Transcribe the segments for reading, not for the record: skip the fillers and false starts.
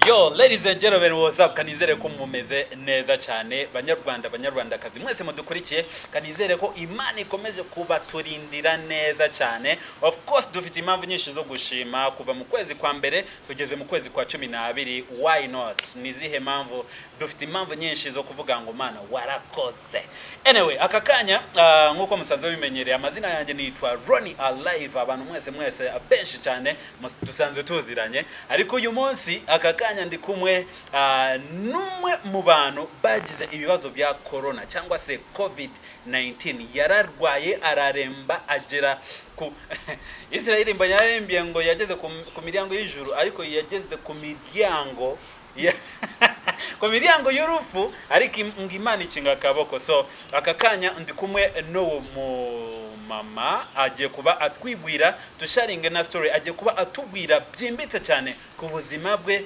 Yo, ladies and gentlemen, what's up? Kanizere ko mumeze neza cyane banyarwandakazi mwese mudukurikiye. Kanizere ko Imana ikomeje kuba turindira neza cyane. Of course dufite impamvu nyinshi zo gushima kuva mu kwezi kwa mbere tugeze mu kwezi kwa 12. Why not? Nizihe mpamvu? Dufite impamvu nyinshi zo kuvuga ngo Mana warakoze. Anyway, akakanya nkuko musanzwe bimenyereye, amazina yanjye nitwa Ronnie Alive. Abantu mwese abenshi cyane dusanzwe tuziranye, ariko uyu munsi akakanya ndi kumwe numwe mu bantu bagize ibibazo bya corona cyangwa se COVID-19. Yararwaye araremba agera ku Israel mbanyarembye ngo yageze ku miryango y'ijuru, ariko yageze ku miryango ku miryango y'urufu, ariko Imana ikinga akaboko. So akakanya ndi kumwe no mama agiye kuba atwibwira tusharinge na story, agiye kuba atubwira byimbitse cyane ku buzima bwe,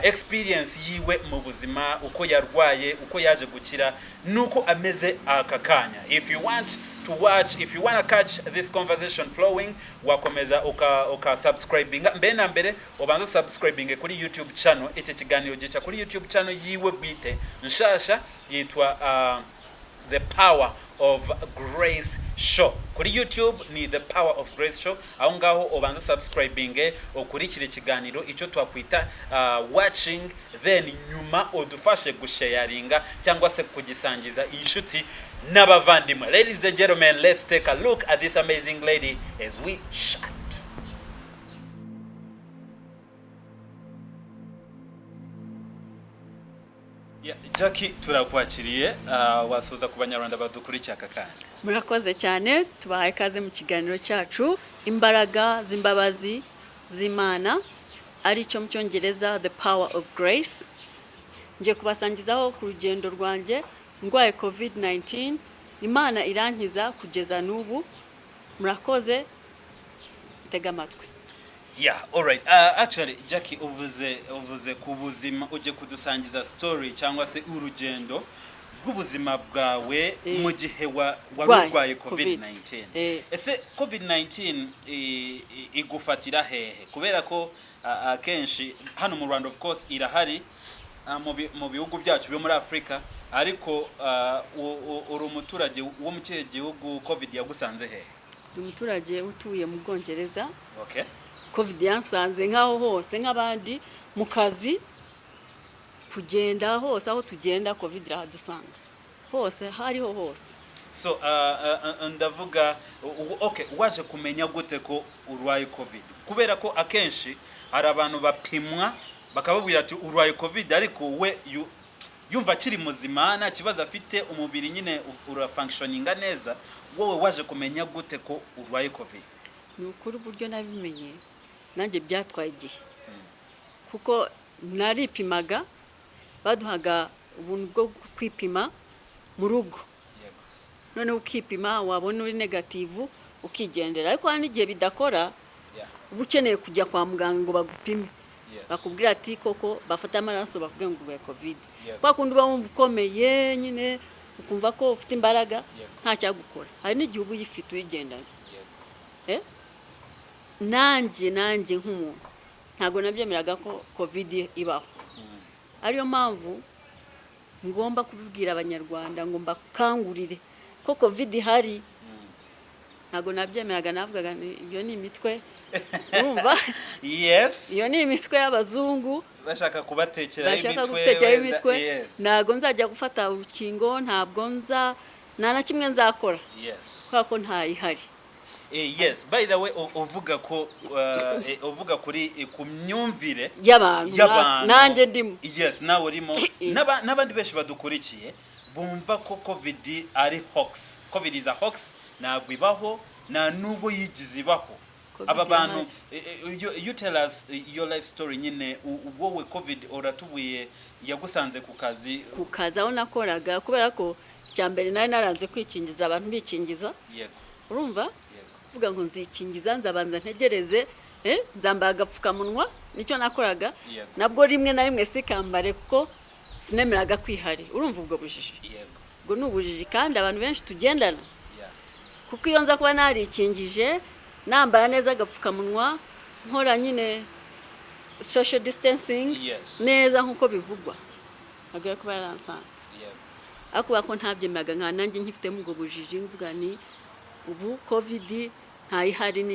experience yiwe mu buzima, uko yarwaye, uko yaje gukira, nuko ameze akakanya. If you want to catch this conversation flowing, wakomeza uka subscribing mbere ubanza subscribing kuri YouTube channel. Iki kiganiro gica kuri YouTube channel yiwe bwite nshasha yitwa The Power of Grace Show. Kuri YouTube ni The Power of Grace Show. Aho ngaho ubanza subscribing ukurikire ikiganiro icyo twakwita watching, then nyuma udufashe gusharinga cyangwa se kugisangiza inshuti n'abavandimwe. Ladies and gentlemen, let's take a look at this amazing lady as we chat. Jackie, turakwakiriye, wasuza ku banyarwanda badukurikiye akakanya. Murakoze cyane, tubahaye kaze mu kiganiro cyacu imbaraga z'imbabazi z'Imana, ari cyo mu cyongereza The Power of Grace. Nje kubasangizaho ku rugendo rwanjye ndwaye COVID-19, Imana irankiza kugeza n'ubu. Murakoze, tega amatwi. Yeah, all right. Actually, Jackie, uvuze ku buzima, uje kudusangiza story cyangwa se urugendo rw'ubuzima bwawe mu gihe warwaye COVID-19. Ese COVID-19 igufatira hehe? Kubera ko akenshi hano mu Rwanda of course irahari mu bihugu byacu byo muri Afrika, ariko uri umuturage wo mu kihe gihugu COVID yagusanze hehe? Ndi umuturage utuye mu Bwongereza. Okay. COVID yansanze nkaho hose nk'abandi mu kazi, kugenda hose aho tugenda COVID iradusanga hose, hariho hose. So ndavuga okay, waje kumenya gute ko urwaye COVID? Kubera ko akenshi hari abantu bapimwa bakababwira ati urwaye COVID, ariko we yumva kiri muzima nta kibazo afite, umubiri nyine urafunctioninga neza. Wowe waje kumenya gute ko urwaye COVID? Ni ukuri buryo nabimenye nanjye byatwaye igihe, kuko naripimaga, baduhaga ubuntu bwo kwipima mu rugo. None ukipima wabona uri negative ukigendera, ariko hari n'igihe bidakora, ubukeneye kujya kwa muganga ngo bagupime, bakubwira ati koko bafata amaraso bakubwira ngo urwaye COVID. Kwa kundi uba wumva ukomeye nyine ukumva ko ufite imbaraga, nta cyagukora. Hari n'igihe uba uyifite uyigendana. Nanjye nk'umuntu ntago nabyemeraga ko COVID ibaho. Ariyo mpamvu ngomba kubibwira abanyarwanda, ngo mbakangurire ko COVID hari. Ntago nabyemeraga, navugaga iyo ni imitwe, urumva? Yes. Iyo ni imitwe y'abazungu bashaka kubatekera imitwe. Ntago nzajya gufata urukingo, ntabwo nta na kimwe nzakora. Yes. Kwako ntayihari. Yes, by the way, uvuga ko uvuga kuri ku myumvire y'abantu nanjye ndimo. Yes, nawe urimo. N'abandi benshi badukurikiye bumva ko COVID ari hoax. COVID is a hoax, ntabwo ibaho, na nubo yigize ibaho. Aba bantu, you tell us your life story nyine. Wowe COVID oratubuye yagusanze ku kazi aho nakoraga, kubera ko cyambere nari naranze kwikingiza, abantu bikingiza. Yego. Urumva? Vuga ngo nzikingiza, nzabanza ntegereze, nzambara agapfukamunwa, nicyo nakoraga. Nabwo rimwe na rimwe sikambare kuko sinemeraga kwihari. Urumva ubwo bujiji? Yego. Ngo n'ubujiji kandi abantu benshi tugendana. Kuko iyo nza kuba narikingije, nambara neza agapfukamunwa, nkora nyine social distancing Yes. neza nk'uko bivugwa agiye kuba yaransanze yego ariko bako ntabyemaga nka nanjye nkifitemo ubwo bujiji mvuga ni ubu covid ntayihari ni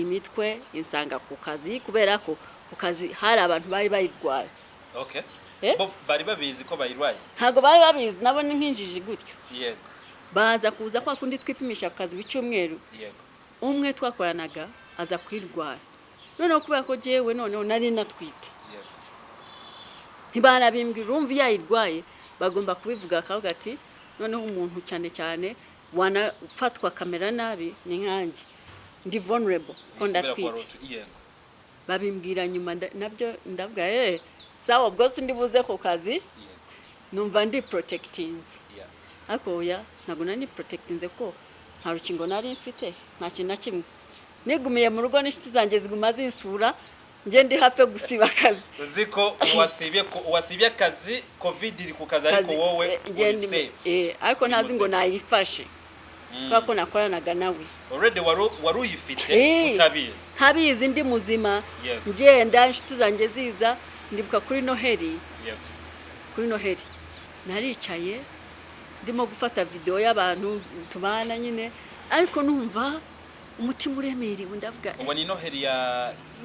imitwe insanga ku kazi kubera ko ku kazi hari abantu bari bayirwaye okay Eh? bo bari babizi ko bayirwaye ntabwo bari babizi nabo ni nk'injiji gutyo yego baza kuza kwa kundi twipimisha akazi b'icyumweru yego umwe twakoranaga aza kwirwara noneho kubera ko jewe noneho nari natwite yego ntibarabimbwira urumva iyo ayirwaye bagomba kubivuga akavuga ati noneho umuntu cyane cyane wanafatwa kamera nabi ni nkanjye ndi vulnerable ko ndatwite yego babimbwira nyuma nabyo ndavuga sawa ubwo sindi buze ku kazi yego numva ndi protectinze yeah ariko oya ntabwo nari protectinze ko nta rukingo nari mfite nta kintu na kimwe nigumiye mu rugo n'inshuti zanjye ziguma zinsura nje ndi hape gusiba akazi uziko wasibye akazi covid iri ku kazi ariko wowe uri safe ariko ntazi ngo nayifashe kubera ko nakoranaga nawe already wari uyifite utabizi ntabizi ndi muzima Yego. ngenda inshuti zanjye ziza ndibuka kuri noheli yego kuri noheli naricaye ndimo gufata video y'abantu tubana nyine ariko numva umutima uremerewe ndavuga ubu ni noheli ya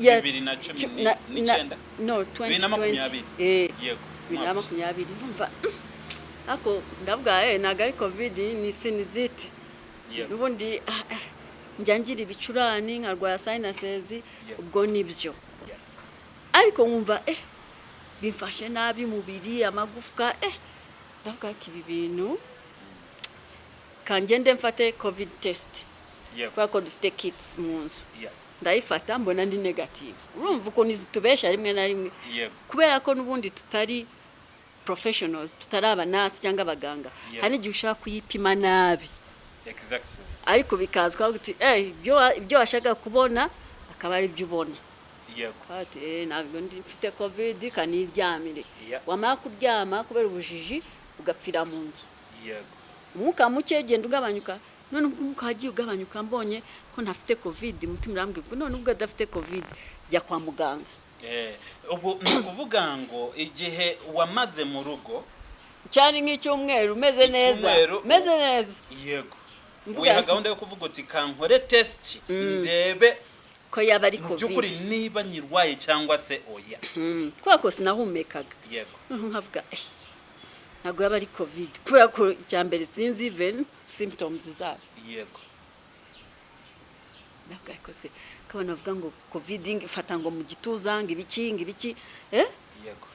ya 2019 no 2020 yego 2020 numva ako ndavuga ntago ari covid ni sinizite yego nubundi njyangira ibicurani nkarwaya sinuses ubwo nibyo ariko nkumva bimfashe nabi mubiri amagufwa ndavuga ko ibi bintu kangende mfate covid test yego ko dufite kits mu nzu yego ndayifata mbona ndi negative urumva uko nizitubesha rimwe na rimwe yego kubera ko nubundi tutari professionals tutari abanasi cyangwa abaganga hari igihe ushaka kuyipima nabi exactly ariko bikazwa guti ibyo washaka kubona akaba ari byo ubona yego ati ntabwo ndi mfite covid kaniryamire Yeah. wamara kuryama kubera ubujiji ugapfira mu nzu yego umwuka muke genda ugabanyuka none ubwo umwuka wagiye ugabanyuka mbonye ko ntafite covid umutima urambwira ngo none ubwo adafite covid jya kwa muganga ubu ni ukuvuga ngo igihe wamaze mu rugo cyane nk'icyumweru umeze neza yego wiha gahunda yo kuvuga uti kankore test ndebe ko yaba ari covid by'ukuri niba nyirwaye cyangwa se oya kubera ko sinahumekaga yego nkavuga ntabwo yaba ari covid kubera ko icyambere sinzi even symptoms zayo yego ndavuga ko se kabona bavuga ngo covid ifata ngo mu gituza ngo ibiki yego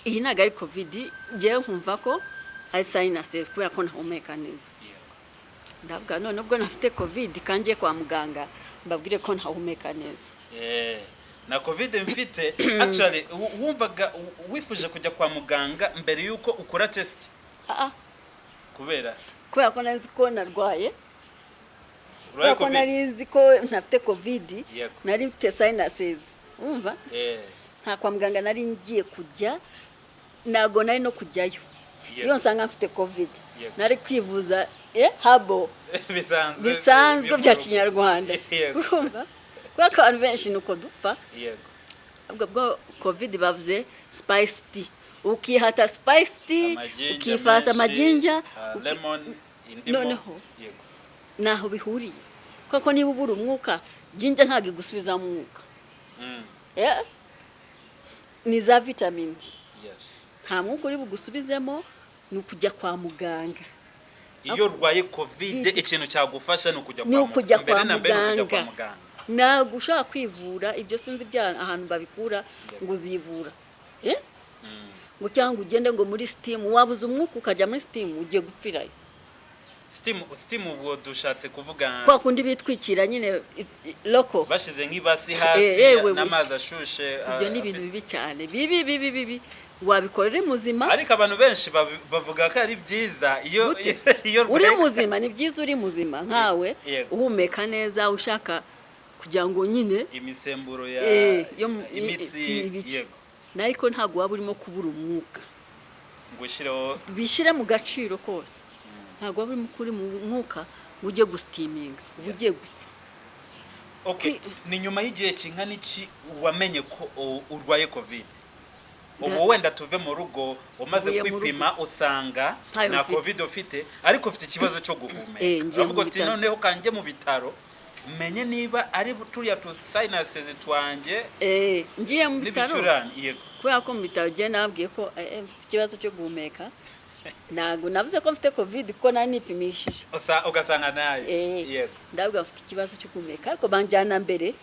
iyi ntabwo ari covid ngewe nkumva ko ari sinuses kubera ko ntahumeka neza ndavuga none ubwo nafite covid kangiye kwa muganga mbabwire ko ntahumeka neza na covid mfite actually wumvaga wifuje kujya kwa muganga mbere yuko ukora test kubera ko nazi ko narwaye ko narizi ko ntafite covid nari mfite sinuses umva nta kwa muganga nari ngiye kujya nago nari no kujyayo iyo nsanga mfite covid nari kwivuza habo bisanzwe bya kinyarwanda urumva kwa abantu benshi nuko dupfa ubwo bwo covid bavuze spice tea ukihata spice tea ukifata amajinja lemon noneho naho bihuriye kuko niba ubura umwuka jinja ntabwo igusubiza mu mwuka ni za vitamins nta mwuka uri bugusubizemo ni ukujya kwa muganga iyo urwaye covid ikintu cyagufasha ni ukujya kwa muganga ntabwo ushaka kwivura ibyo sinzi ahantu babikura ngo uzivura ngo cyangwa ugende ngo muri steam wabuze umwuka ukajya muri steam ugiye gupfirayo steam ubwo dushatse kuvuga kwa kundi bitwikira nyine loko bashize nk'ibasi hasi n'amazi ashushe ibyo ni ibintu bibi cyane bibi wabikorera muzima ariko abantu benshi bavuga ko ari byiza iyo uri muzima ni byiza uri muzima nkawe uhumeka neza ushaka kugira ngo nyine imisemburo ya imitsi yego nariko ntago waba urimo kubura umwuka ngo ushireho bishire mu gaciro kose ntago waba urimo kuri mu mwuka ujye gustiminga ugiye gupfa Okay, ni nyuma y'igihe kingana iki wamenye ko urwaye covid? Ubu wenda tuve mu rugo umaze kwipima usanga na covid ufite ariko ufite ikibazo cyo guhumeka. Avuga ati noneho kanje mu bitaro menye niba ari turiya tu sinuses twanjye ngiye mu bitaro kubera ko mu bitaro je nabwiye ko mfite ikibazo cyo guhumeka. Nago navuze ko mfite covid ko nari nipimishije ugasanga nayo yego ndabwo mfite ikibazo cyo guhumeka ariko banjyana mbere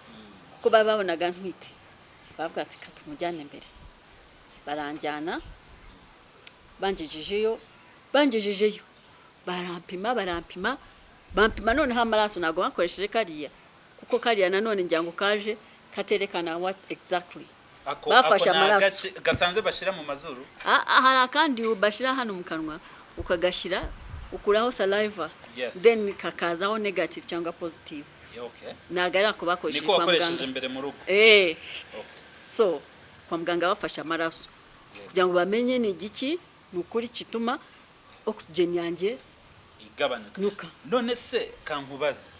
kuko bababonaga ntwite bavuga ati katumujyane mbere baranjyana bangejejeyo barampima bampima none ha amaraso nago bakoresheje kariya kuko kariya nanone njyango kaje katerekana what exactly bafasha amaraso gasanze bashira mu mazuru hari kandi bashira hano mu kanwa ukagashira ukuraho saliva then kakazaho negative cyangwa positive nagara ko bakoresheje kwa muganga mbere mu rugo so kwa muganga bafasha amaraso kugira ngo bamenye ni igiki nukuri kituma oxygen yanjye igabanuka. None se kankubaze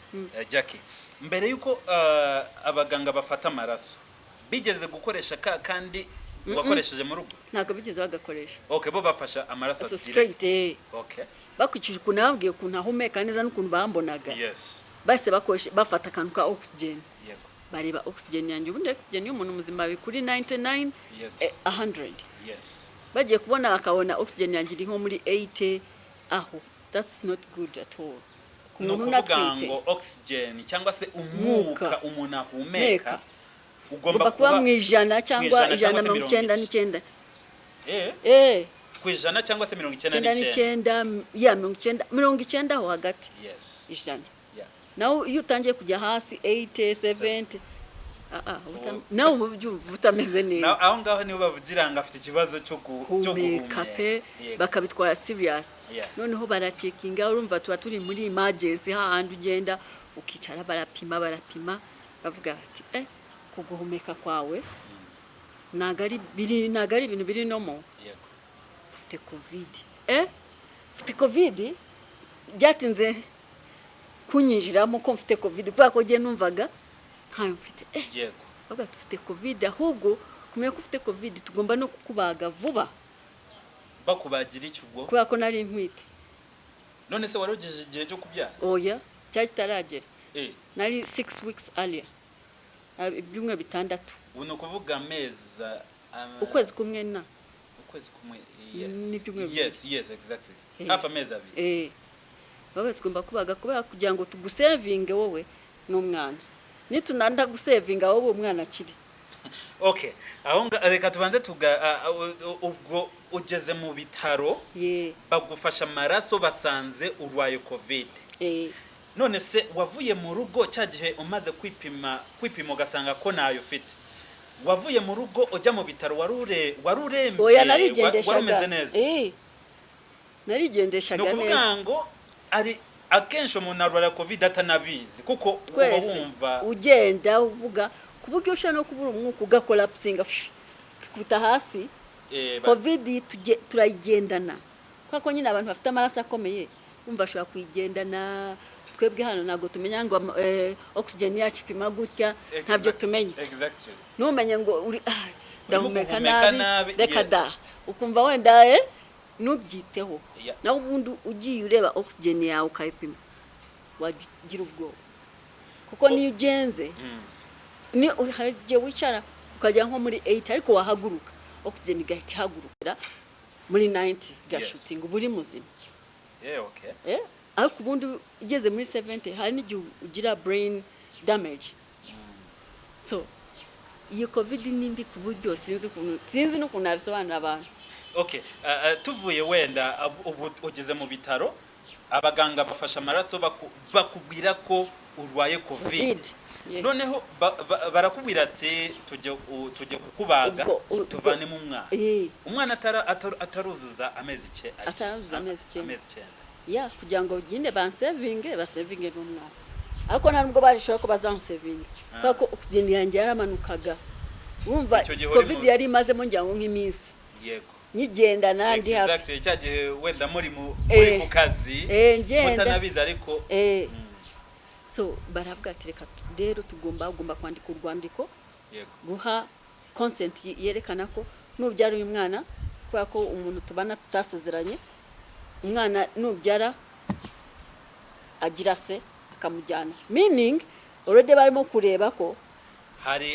Jackie, mbere yuko abaganga bafata amaraso bigeze gukoresha kandi wakoresheje mu rugo? Ntabwo bigeze bagakoresha. Okay, bo bafasha amaraso straight. Okay. Bakwikije ukuntu babwiye ukuntu ahumeka neza n'ukuntu bambonaga. Yes. Base bakoresha bafata akantu ka oxygen. Yego. Bareba oxygen yanjye ubundi oxygen y'umuntu muzima bikuri 99 100. Yes. Bagiye kubona bakabona oxygen yanjye iri nko muri 80 aho. That's not good at all. Kumuntu natwite ngo oxygen cyangwa se umwuka umuntu ahumeka ugomba kuba mu ijana cyangwa 199. Kwijana cyangwa se 99 ya 90 aho hagati. Yes. Ijana. Now iyo utangiye kujya hasi 80 70 nawe utameze neza. Aho ngaho niho bavugira ngo afite ikibazo cyo guhumeka pe bakabitwara serious. Noneho baracekinga urumva tuba turi muri emergency hahandi ugenda ukicara barapima bavuga ati kuguhumeka kwawe nagari ibintu biri nomo. Ufite covid ufite covid byatinze kunyinjiramo ko mfite covid kwa ko je numvaga ntayo mfite yego bavuga tufite covid ahubwo kumenya ko ufite covid tugomba no kukubaga vuba bakubagira iki ubwo kwa ko nari ntwite. None se warogeje igihe cyo kubyara? Oya cyari taragera nari 6 weeks earlier ibyumwe bitandatu. Uno kuvuga ameza ukwezi kumwe na ukwezi kumwe yes exactly half ameza abiri bawe tugomba kubaga kubera kugira ngo tugusevinge wowe n'umwana nitunanda gusevinga wowe umwana akiri. Okay, aho reka tubanze ubwo ugeze mu bitaro bagufasha amaraso basanze urwaye covid. None se wavuye mu rugo cyagihe umaze kwipima ugasanga ko nayo ufite wavuye mu rugo ujya mu bitaro warurembe warumeze neza? Narigendeshaga neza. Nukuvuga ngo ari akenshi umuntu arwara covid atanabizi kuko wumva ugenda uvuga kuburyo usha no kubura umwuka ugakolapsinga kuta hasi. Covid turayigendana kwako nyine abantu bafite amaraso akomeye umva ashobora kuyigendana. Twebwe hano nago tumenya ngo oxygen yacu ipima gutya ntabyo tumenye. Exactly. Numenye ngo uri ndahumeka nabi reka da ukumva wenda nubyiteho naho ubundi ugiye ureba oxygen yawe ukayipima wagira ubwo kuko niyo ugenze ni uhaje wicara ukajya nko muri 8 ariko wahaguruka oxygen igahita ihagurukira muri 90 gashutinga buri muzima. Okay. Ariko ubundi igeze muri 70 hari n'igihe ugira brain damage. So iyo covid nimbi kuburyo sinzi no kunabisobanura abantu. Okay, tuvuye wenda ugeze mu bitaro abaganga bafasha amaraso bakubwira ko urwaye covid. Noneho barakubwira ati tujye kukubaga tuvane mu umwana ataruzuza amezi 9 ya kugira ngo uginde basevinge n'umwana ariko nta nubwo barishobora ko bazansevinga kuko oxygen yanjye yaramanukaga urumva covid yari imazemo njyango nk'iminsi. Yego nigenda nandi hapo exactly cyagihe wenda muri ku kazi mutanabiza ariko so baravuga ati reka rero tugomba kwandika urwandiko yego guha consent yerekana ko nubyara uyu mwana kubera ko umuntu tubana tutasezeranye umwana nubyara agira se akamujyana meaning already barimo kureba ko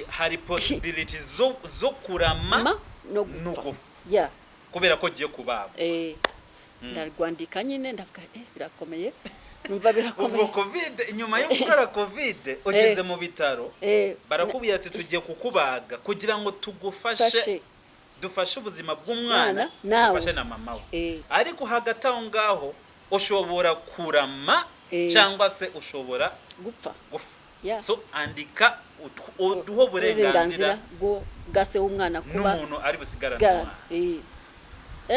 hari possibility zo kurama no gufa yeah kubera ko giye kubaba ndarwandika nyine ndavuga birakomeye numva birakomeye ubwo covid inyuma yo gukora covid ugeze mu bitaro barakubwira ati tugiye kukubaga kugira ngo tugufashe dufashe ubuzima bw'umwana dufashe na mama we ariko hagati aho ngaho ushobora kurama cyangwa se ushobora gupfa so andika uduho uburenganzira bwo gase w'umwana kuba n'umuntu ari busigarana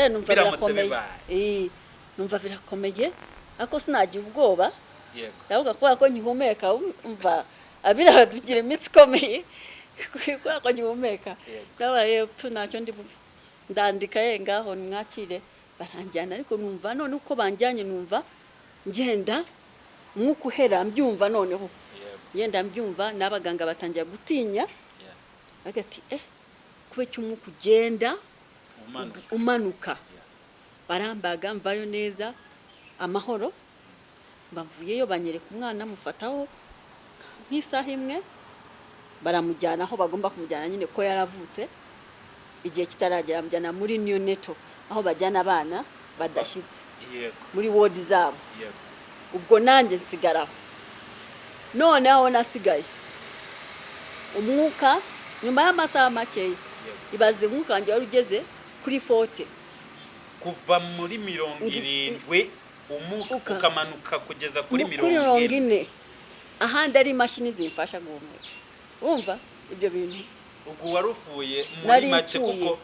numva birakomeye numva birakomeye ako sinagira ubwoba yego ndavuga kubera ko nkihumeka umva abira tugira imitsi ikomeye kubera ko nkihumeka ndabaye tunacyo ndandika ngaho mwakire baranjyana ariko numva none uko banjyanye numva ngenda mwuko uhera mbyumva noneho yenda mbyumva n'abaganga batangira gutinya bagati kube cy'umwuka ugenda umanuka barambaga mvayo neza amahoro bavuyeyo banyereka umwana mufataho nk'isaha imwe baramujyana aho bagomba kumujyana nyine ko yaravutse igihe kitaragera mujyana muri neonatal aho bajyana abana badashitse muri ward zabo ubwo nanjye nsigaraho none aho nasigaye umwuka nyuma y'amasaha make ibaze umwuka wanjye wari ugeze kuri 40 kuva muri 70 umuka ukamanuka kugeza kuri 40 ahandi ari imashini zimfasha guhumeka umva ibyo bintu ubwo warufuye muri make kuko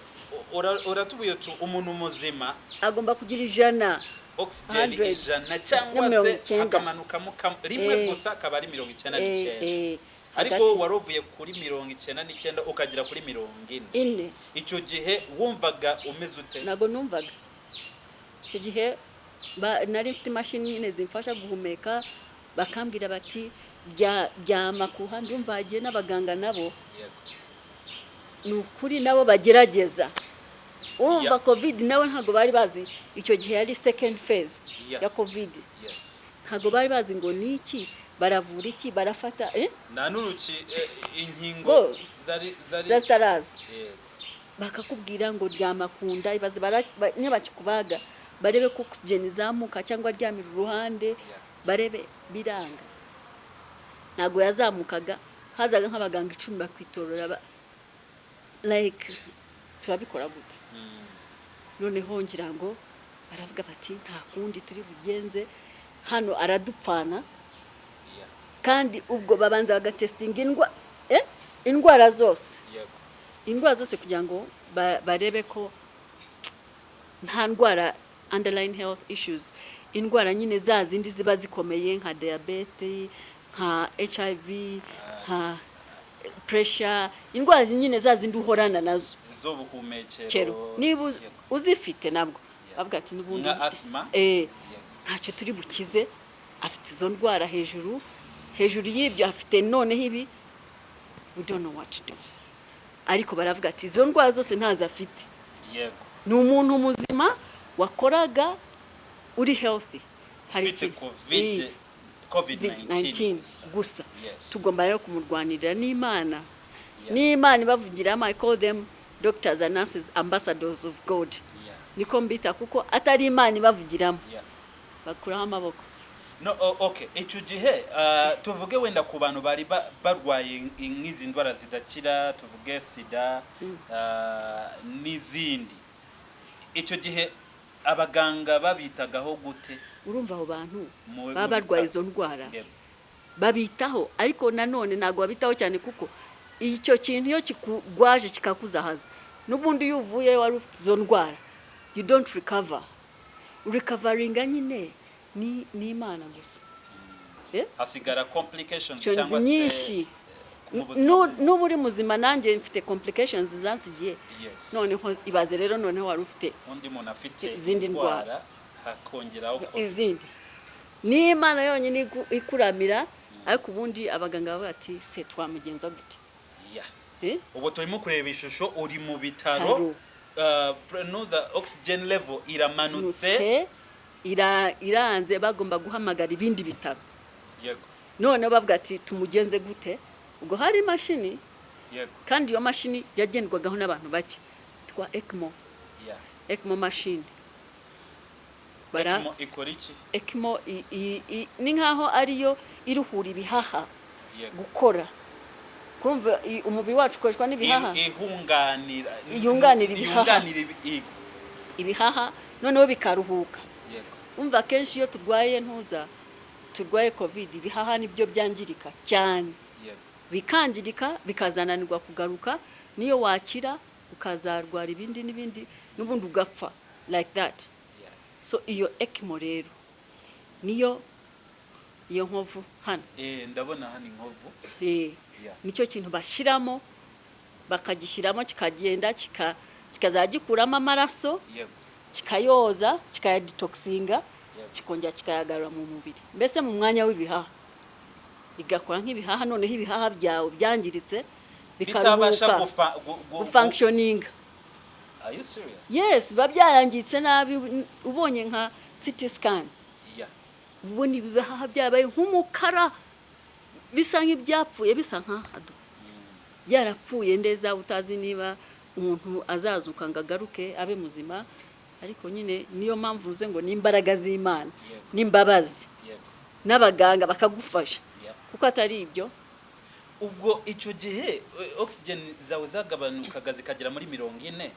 uratubuye umuntu muzima agomba kugira ijana oxygen ijana cyangwa se akamanuka rimwe gusa akaba ari 99 ariko waruvuye kuri 99 ukagira kuri 40 icyo gihe wumvaga umeze ute nago numvaga icyo gihe nari mfite imashini nyine zimfasha guhumeka bakambwira bati byama kuhandi umvagiye n'abaganga nabo nukuri nabo bagerageza urumva covid nabo ntago bari bazi icyo gihe yari second phase ya covid ntago bari bazi ngo niki baravura iki barafata na nuruki inkingo zari bakakubwira ngo ryamakunda ibaze nyabakikubaga barebe ko oxygen izamuka cyangwa ryamira uruhande barebe biranga nago yazamukaga hazaga nk'abaganga 10 bakwitorora like turabikora gute noneho ngira ngo baravuga bati nta kundi turi bugenze hano aradupfana kandi ubwo babanza bagatestinga indwara zose kugira ngo barebe ko nta ndwara underlying health issues indwara nyine za zindi ziba zikomeye nka diabetes nka HIV nka pressure indwara nyine za zindi uhorana nazo zo buhumekero niba uzifite nabwo bavuga ati n'ubundi ntacyo turi bukize afite izo ndwara hejuru y'ibyo afite noneho ibi we don't know what to do ariko baravuga ati izo ndwara zose ntazo afite yego ni umuntu muzima wakoraga uri healthy hari COVID-19 gusa tugomba rero kumurwanirira n'Imana ibavugiramo. I call them doctors and nurses ambassadors of God niko mbita kuko atari Imana ibavugiramo bakuraho amaboko. No, okay, icyo gihe tuvuge wenda ku bantu bari barwaye nk'izi ndwara zidakira, tuvuge sida n'izindi, icyo gihe abaganga babitagaho gute? Urumva abo bantu baba barwaye izo ndwara babitaho, ariko nanone ntago babitaho cyane kuko icyo kintu iyo kikugwaje kikakuzahaza n'ubundi yuvuye wari ufite izo ndwara, you don't recover. Recovering nyine ni Imana gusa. Hasigara complications cyangwa se nyinshi. N'uburi muzima nanjye mfite complications zansigiye. Noneho ibaze rero noneho wari ufite undi muntu afite izindi ndwara hakongeraho izindi. Ni Imana yonyine ikuramira ariko ubundi abaganga bavuga ati se twamugenza gute. ubu turimo kureba ishusho uri mu bitaro prenoza oxygen level iramanutse iranze bagomba guhamagara ibindi bitaro. Yego. None bavuga ati tumugenze gute, ubwo hari imashini. Yego. Kandi iyo mashini yagendwagaho n'abantu bake twa ECMO. ECMO machine ECMO ikora iki? ECMO ni nkaho ariyo iruhura ibihaha gukora. Kumva umubiri wacu ukoreshwa n'ibihaha ihunganira ibihaha noneho bikaruhuka. Umva kenshi iyo turwaye covid ibihaha nibyo byangirika cyane, bikangirika bikazananirwa kugaruka, niyo wakira ukazarwara ibindi n'ibindi n'ubundi ugapfa like that. So iyo ECMO rero niyo nkovu hano ndabona hano inkovu nicyo kintu bashyiramo bakagishyiramo kikagenda kikazagikuramo amaraso kikayoza kikayadetoxinga kikongera kikayagarura mu mubiri, mbese mu mwanya w'ibihaha igakora nk'ibihaha. Noneho ibihaha byawe byangiritse bikaruhuka gufunctioning. Are you serious? Yes, babyayangitse nabi ubonye nka CT scan. Ubona ibihaha byabaye nk'umukara bisa nk'ibyapfuye, bisa nk'ahado yarapfuye ndeza utazi niba umuntu azazuka ngagaruke abe muzima. Ariko nyine niyo mpamvu uze ngo n'imbaraga z'Imana n'imbabazi n'abaganga bakagufasha, kuko atari ibyo. Ubwo icyo gihe oxygen zawe zagabanukaga zikagera muri 40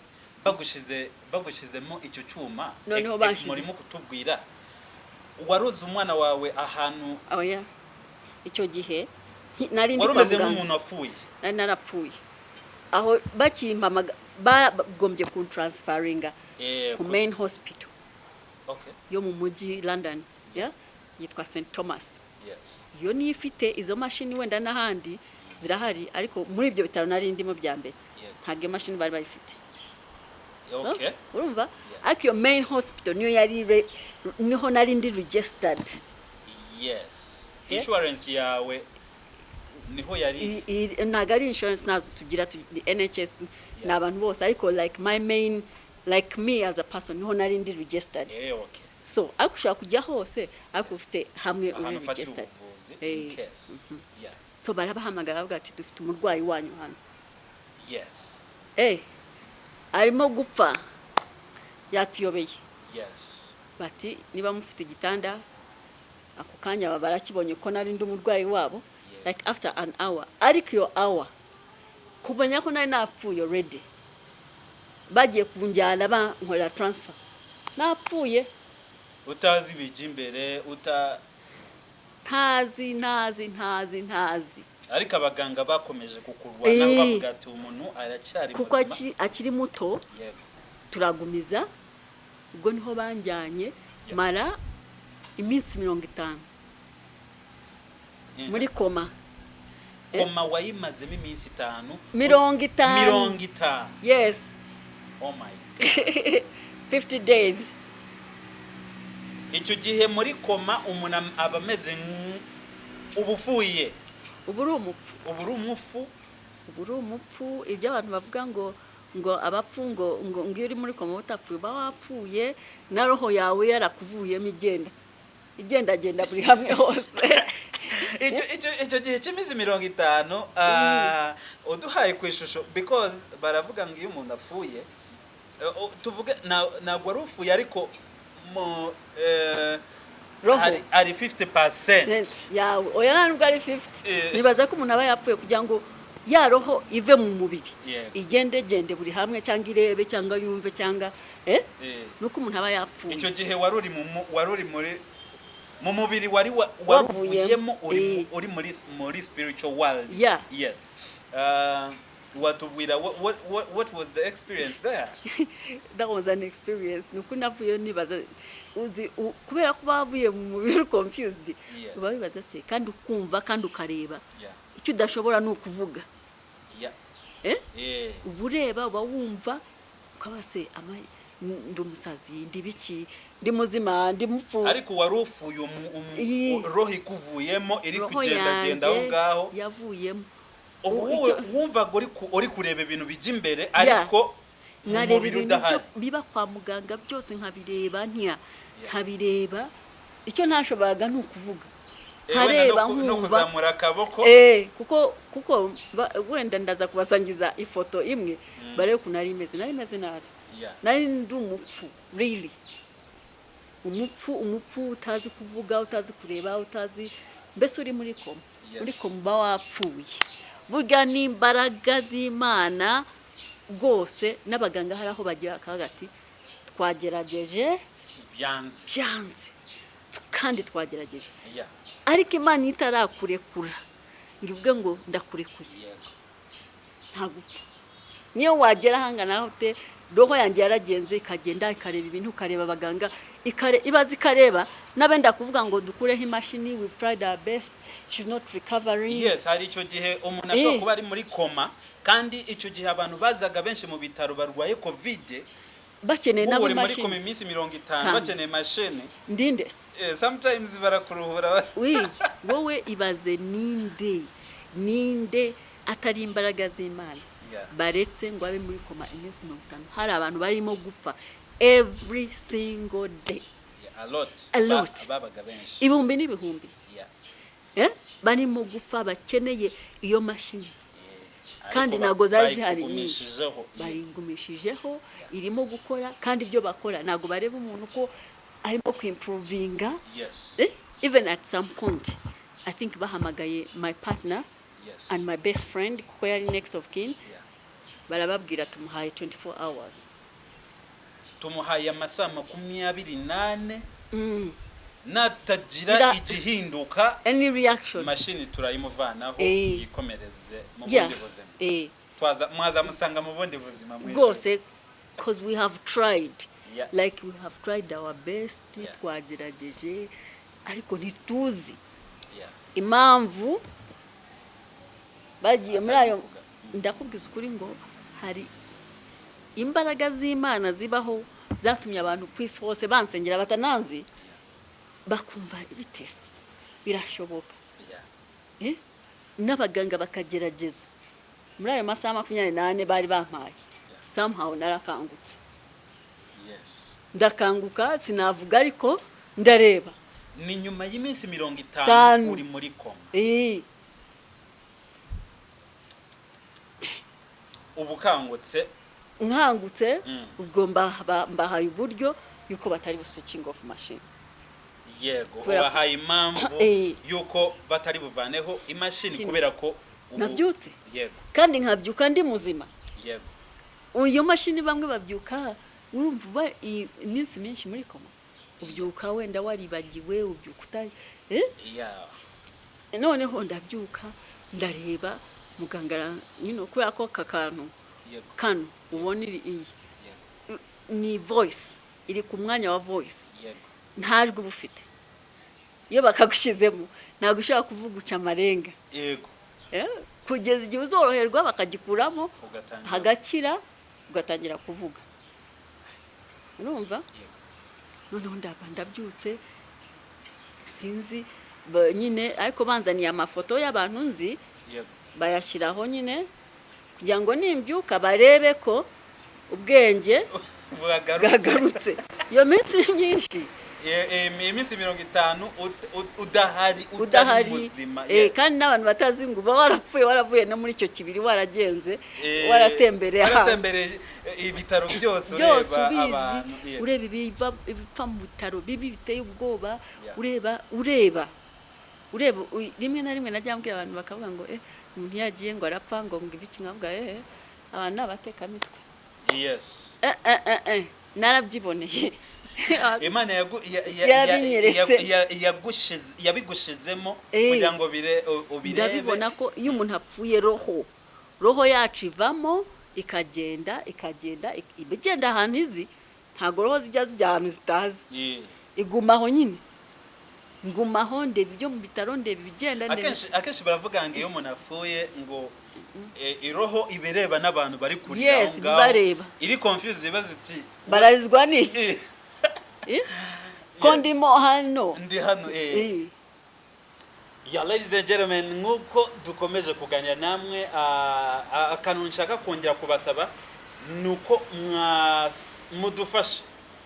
bagushizemo icyo cyuma. Noneho bashize murimo kutubwira waroze umwana wawe ahantu. Oya, icyo gihe nari ndi warumeze nk'umuntu apfuye. Narapfuye aho bakimpamaga bagombye kuntransferinga ku main hospital yo mu mujyi London yitwa St Thomas. Yo ni ifite izo mashini wenda n'ahandi zirahari, ariko muri ibyo bitaro nari ndimo bya mbere ntabwo imashini bari bayifite. Urumva ariko iyo main hospital niho nari ndi registered. Insurance yawe niho yari ntabwo ari insurance nazo tugira NHS n'abantu bose, ariko like my main, like me as a person niho nari ndi registered. So ariko ushaka kujya hose ariko ufite hamwe uri registered. So barabahamagara bavuga ati dufite umurwayi wanyu hano. Arimo gupfa yatuyobeye. Bati niba mufite igitanda ako kanya barakibonye ko nari ndi umurwayi wabo like after an hour. Ariko iyo hour kubanya ko nari napfuye already, bagiye kunjyana bankorera transfer napfuye utazi bije imbere ntazi. Ariko abaganga bakomeje kukurwana bavuga ati umuntu aracyari muzima kuko akiri muto. Turagumiza ubwo niho banjyanye mara iminsi 50 muri koma. Koma wayimazemo iminsi 50. Yes. Oh my God. 50 days. Icyo gihe muri koma umuntu abameze ubufuye. Uburi umupfu ibyo abantu bavuga ngo abapfu ngo ngiyo uri muri koma utapfuye bawapfuye na roho yawe yarakuvuyemo igenda buri hamwe hose. Icyo gihe cy'imizi 50 uduhaye ku ishusho, because baravuga ngo iyo umuntu apfuye tuvuge ntabwo ari ufuye ariko ari 50% yawe. Oya ntabwo ari 50. Nibaza ko umuntu aba yapfuye kugira ngo ya roho ive mu mubiri igende buri hamwe cyangwa irebe cyangwa yumve cyangwa nuko umuntu aba yapfuye. Icyo gihe waruri muri mu mubiri waruvuyemo uri muri spiritual world. Yes. Watubwira what was the experience there? That was an experience. Nuko navuye nibaza uzi kubera ko bavuye mu mubiri confused. Uba bibaza se kandi ukumva kandi ukareba. Icyo udashobora no kuvuga. Ubureba uba wumva ukaba se ndi umusazi ndi biki ndi muzima ndi mupfu ariko warufuye roho ikuvuyemo iri kugenda genda aho ngaho yavuyemo ubu wumva uri kureba ibintu bijya imbere ariko nkareba ibintu biba kwa muganga byose nkabireba nkabireba icyo ntashoboraga ni ukuvuga nkareba nkumva no kuzamura akaboko kuko wenda ndaza kubasangiza ifoto imwe barebe ko nari meze nari ndi umupfu really umupfu utazi kuvuga utazi kureba utazi mbese uri muri koma uri koma wapfuye burya n'imbaraga z'Imana rwose n'abaganga hari aho bagira akagati twagerageje byanze kandi twagerageje ariko Imana itarakurekura ngivuge ngo ndakurekuye nta gupfa niyo wagera hangana hote roho yanjye yaragenze ikagenda ikareba ibintu ukareba abaganga ibaza ikareba nabenda kuvuga ngo dukureho imashini we tried our best she's not recovering. Yes, hari icyo gihe umuntu ashobora kuba ari muri koma kandi icyo gihe abantu bazaga benshi mu bitaro barwaye covid bakeneye nabo mashini muri iminsi 50 bakeneye mashini ndinde sometimes barakuruhura wowe ibaze ninde atari imbaraga z'Imana baretse ngo abe muri koma iminsi 50 hari abantu barimo gupfa every single day a lot babaga benshi ibihumbi n'ibihumbi barimo gupfa bakeneye iyo mashini kandi nago zari zihari bayigumishijeho irimo gukora kandi ibyo bakora nago bareba umuntu ko arimo kwimprovinga even at some point I think bahamagaye my partner and my best friend kuko yari next of kin barababwira tumuhaye 24 hours tumuhaye amasaha 28 natagira igihinduka any reaction machine turayimuvanaho yikomereze mu bundi buzima mwaza musanga mu bundi buzima mwe rwose because we have tried like we have tried our best twagerageje ariko ntituzi impamvu bagiye muri ayo ndakubwiza ukuri ngo hari imbaraga z'Imana zibaho zatumye abantu kwisi hose bansengera batananzi bakumva ibitese birashoboka n'abaganga bakagerageza muri ayo masaha 28 bari bampaye somehow narakangutse ndakanguka sinavuga ariko ndareba ni nyuma y'iminsi 50 uri muri koma ubukangutse nkangutse ubwo mbahaye uburyo yuko batari switching off machine yego bahaye impamvu yuko batari buvaneho imashini kubera ko nabyutse yego kandi nkabyuka ndi muzima yego uyo mashini bamwe babyuka urumva iminsi myinshi muri koma ubyuka wenda waribagiwe ubyuka utari noneho ndabyuka ndareba muganga kubera ko kakantu kano ubona iyi ni voice iri ku mwanya wa voice ntajwe bufite iyo bakagushizemo ntago ushaka kuvuga uca amarenga yego kugeza igihe uzoroherwa bakagikuramo hagakira ugatangira kuvuga urumva noneho ndabyutse sinzi nyine ariko banzaniye amafoto y'abantu nzi bayashyiraho nyine kugira ngo nimbyuka barebe ko ubwenge bwagarutse iyo minsi myinshi iminsi 50 udahari muzima kandi n'abantu batazi ngo waravuye no muri icyo kibiri waragenze waratembereye ibitaro byose ureba ibipfa mu bitaro bibi biteye ubwoba ureba rimwe na rimwe najya mbwira abantu bakavuga ngo umuntu yagiye ngo arapfa ngo ibiki nkavuga abantu n'abatekamitwe narabyiboneye Imana yabigushizemo kugira ngo ubirebe ndabibona ko iyo umuntu apfuye roho yacu ivamo ikagenda ibigenda ahantu izi ntago roho zijya ahantu zitazi igumaho nyine ngumaho ndeba ibyo mu bitaro ndeba ibigenda akenshi baravuga ngo iyo umuntu apfuye ngo iroho ibireba n'abantu bari kuri yes bibareba iri confused zibaza iti bararizwa n'iki ko ndimo hano ndi hano Yeah, ladies and gentlemen, nk'uko dukomeje kuganira namwe akantu nshaka kongera kubasaba nuko mudufasha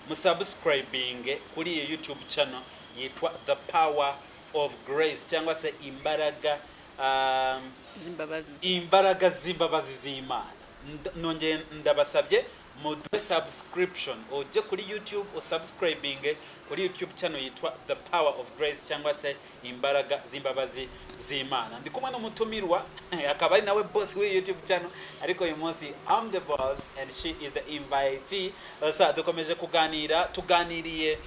musubscribing kuri iyo YouTube channel yitwa The Power of Grace cyangwa se imbaraga z'imbabazi z'Imana. Nongeye ndabasabye muduhe subscription ujye kuri YouTube usubscribing kuri YouTube channel yitwa The Power of Grace cyangwa se imbaraga z'imbabazi z'Imana. Ndi kumwe n'umutumirwa akaba ari nawe boss w'iyi YouTube channel ariko uyu munsi I'm the boss and she is the invitee. Sasa dukomeje kuganira tuganiriye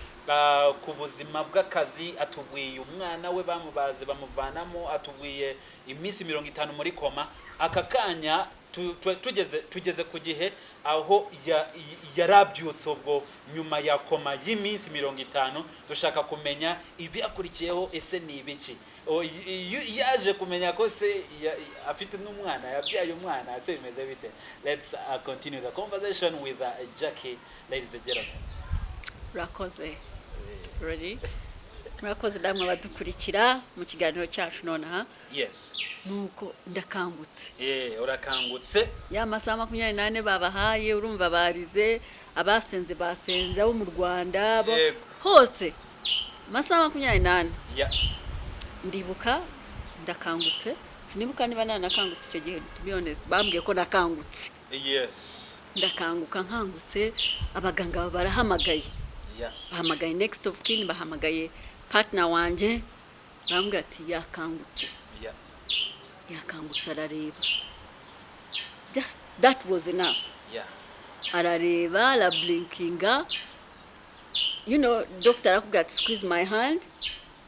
ku buzima bw'akazi, atubwiye umwana we bamubaze bamuvanamo, atubwiye iminsi 50 muri koma. Aka kanya tugeze ku gihe aho yarabyutse ubwo nyuma ya koma y'iminsi 50 dushaka kumenya ibyakurikiyeho ese ni ibiki. Yaje kumenya ko se afite n'umwana yabyaye umwana se bimeze bite. Let's continue the conversation with Jackie, ladies and gentlemen. Rakoze ready murakoze damwe badukurikira mu kiganiro cyacu nonaha. Yes, nuko ndakangutse urakangutse ya masaha 28 babahaye urumva barize abasenze basenze abo mu Rwanda hose masaha 28 ndibuka ndakangutse sinibuka niba nakangutse icyo gihe to be honest bambwiye ko nakangutse. Yes, ndakanguka nkangutse abaganga barahamagaye bahamagaye next of kin bahamagaye partner wanje bambwiye ati yakangutse yakangutse arareba. Just that was enough. Arareba ara blinkinga, you know, doctor akubwira ati squeeze my hand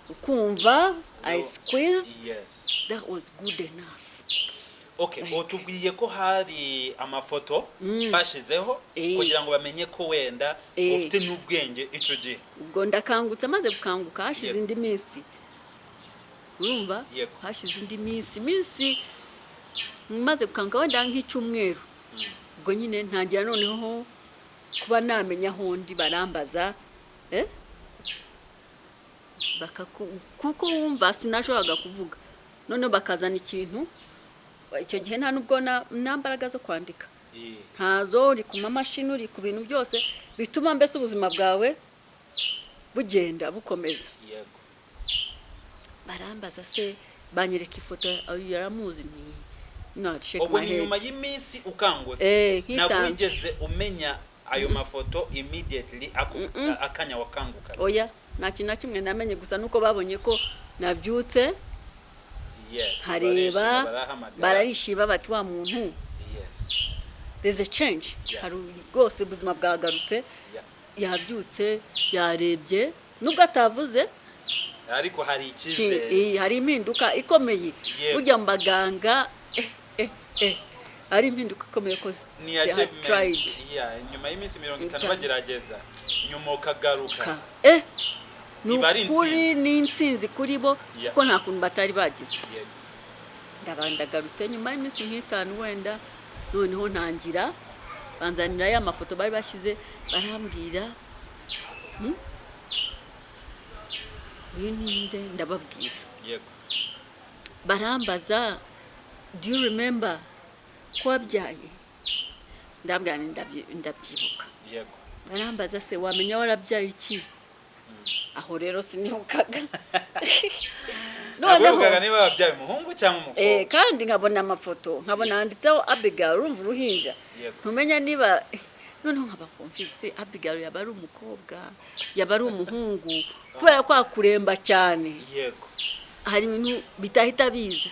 ukumva I squeezed. Yes, that was good enough. Okay, otubwiye ko hari amafoto bashizeho kugira ngo bamenye ko wenda ufite n'ubwenge icyo gihe. Ubwo ndakangutse maze gukanguka hashize indi minsi urumva hashize indi minsi maze gukanguka wenda nk'icyumweru. Ubwo nyine ntangira noneho kuba namenya aho ndi barambaza kuko wumva sinashoboraga kuvuga none bakazana ikintu icyo gihe nta nubwo nambaraga zo kwandika ntazo uri ku mamashini uri ku bintu byose bituma mbese ubuzima bwawe bugenda bukomeza. Barambaza se banyereka ifoto yaramuzi ni not shake my head. Nyuma y'iminsi ukangutse nagwigeze umenya ayo mafoto immediately akanya wakanguka. Oya nta kintu na kimwe namenye gusa nuko babonye ko nabyutse. Hareba bararishiba bati wa muntu there's a change. Hari rwose ubuzima bwagarutse yabyutse yarebye nubwo atavuze ariko hari ikizere hari impinduka ikomeye burya mbaganga ari impinduka ikomeye ko ni achievement nyuma y'iminsi 50 bagerageza nyuma ukagaruka nukuri n'insinzi kuri bo ko nta kuntu batari bagize. Ndabandagarutse nyuma y'iminsi 5 wenda noneho ntangira banzanira ya mafoto bari bashize barambwira ninde ndababwira barambaza do you remember ko wabyaye ndabwira ndabyibuka. Barambaza se wamenya warabyaye iki aho rero sinibukaga noneho niba wabyaye umuhungu cyangwa umukobwa kandi nkabona amafoto nkabona handitseho Abigail urumva uruhinja ntumenya niba noneho nk'abakonfise Abigail yaba ari umukobwa yaba ari umuhungu kubera kwa kuremba cyane hari ibintu bitahita biza.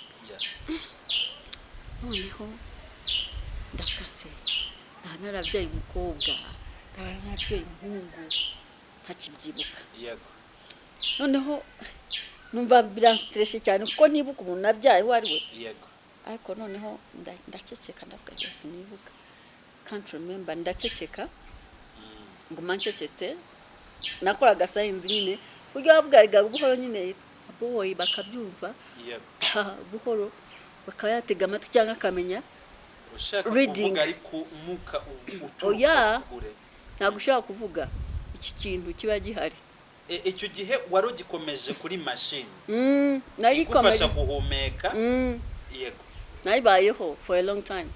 Noneho ndakase narabyaye umukobwa narabyaye umuhungu ntakibyibuka. Noneho numva biranstreshe cyane kuko nibuka umuntu nabyaye wari we ariko noneho ndaceceka ndavuga yes nibuka can't remember ndaceceka ngo manchecetse nakoraga signs nyine buryo bavugaga buhoro nyine boy bakabyumva yego buhoro bakayatega amatwi cyangwa akamenya ushaka Reading. kuvuga ariko umuka Oya. kure ntabwo ushaka kuvuga iki kintu kiba gihari icyo gihe wari ugikomeje kuri machine nayikomeje igufasha guhumeka yego nayibayeho for a long time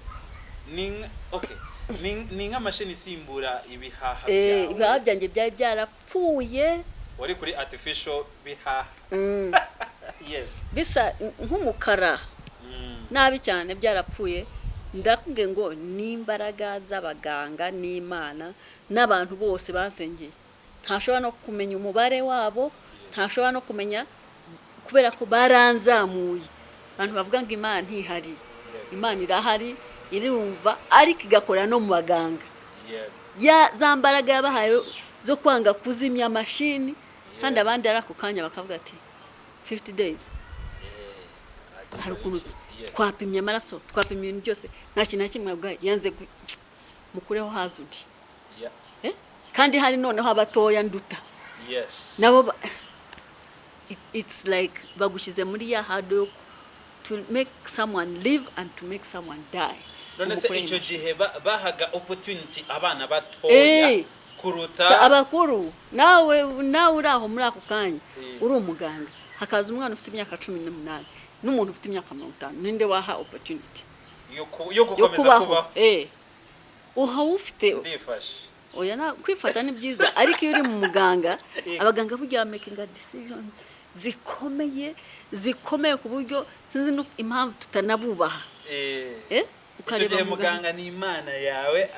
okay ni nka machine isimbura ibihaha ibihaha byanjye byari byarapfuye wari kuri artificial bihaha yes bisa nk'umukara nabi cyane byarapfuye ndakubwiye ngo n'imbaraga z'abaganga n'Imana n'abantu bose bansengeye ntashobora no kumenya umubare wabo ntashobora no kumenya kubera ko baranzamuye abantu bavuga ngo Imana ntihari Imana irahari irumva ariko igakora no mu baganga ya za mbaraga yabahaye zo kwanga kuzimya mashini kandi abandi ari ako kanya bakavuga ati 50 days hari ukuntu twapimye amaraso twapimye ibintu byose nta kintu na kimwe bwa yanze mukureho haza undi kandi hari noneho abatoya nduta nabo it's like bagushyize muri ya hard to make someone live and to make someone die. None se icyo gihe bahaga opportunity abana batoya kuruta abakuru nawe uraho muri ako kanya uri umuganga hakaza umwana ufite imyaka 18 n'umuntu ufite imyaka 50 ninde waha opportunity yo gukomeza kubaho uha ufite ndifashe oya na kwifata ni byiza ariko iyo uri mu muganga abaganga burya making a decision zikomeye ku buryo sinzi impamvu tutanabubaha ukareba muganga ni Imana yawe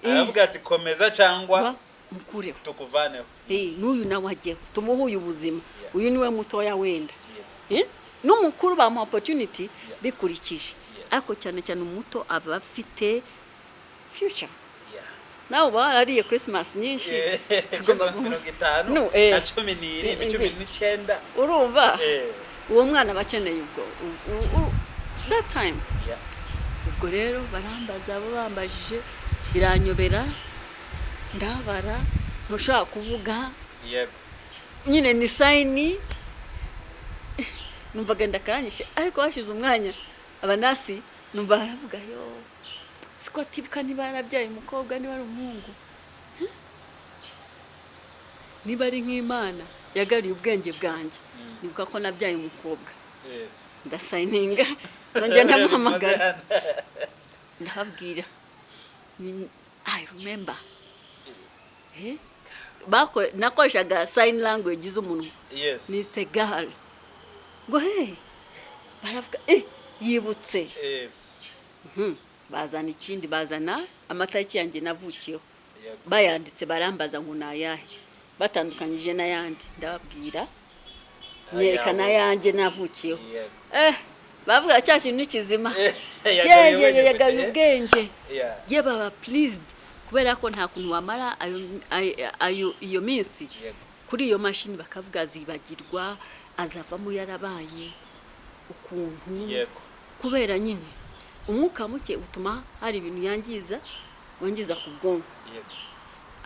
aravuga ati komeza cyangwa mukureho tukuvaneho n'uyu nawe agiye tumuhuye ubuzima uyu niwe mutoya wenda n'umukuru bamuha opportunity bikurikije ariko cyane cyane umuto aba afite future nawe barariye Christmas nyinshi Christmas 50 na 19 urumva uwo mwana bakeneye ubwo that time ubwo rero barambaza abo bambajije biranyobera ndabara ntushaka kuvuga nyine ni sign numvaga ndakaranyishe ariko hashize umwanya abanasi numva baravuga yo siko tibuka niba yarabyaye umukobwa niba ari umuhungu niba ari nk'Imana yagariye ubwenge bwanjye nibuka ko nabyaye umukobwa ndasayininga nongera ndamuhamagara ndababwira I remember nakoreshaga sign language z'umuntu ni segal ngo baravuga yibutse bazana ikindi bazana amatariki yanjye navukiyeho bayanditse barambaza ngo nayahe batandukanyije n'ayandi ndababwira nyerekana yanjye navukiyeho bavuga cya kintu kizima yagaye ubwenge ye baba pleased kubera ko nta kuntu wamara iyo minsi kuri iyo mashini bakavuga zibagirwa azavamo yarabaye ukuntu kubera nyine umwuka muke utuma hari ibintu wangiza ku bwonko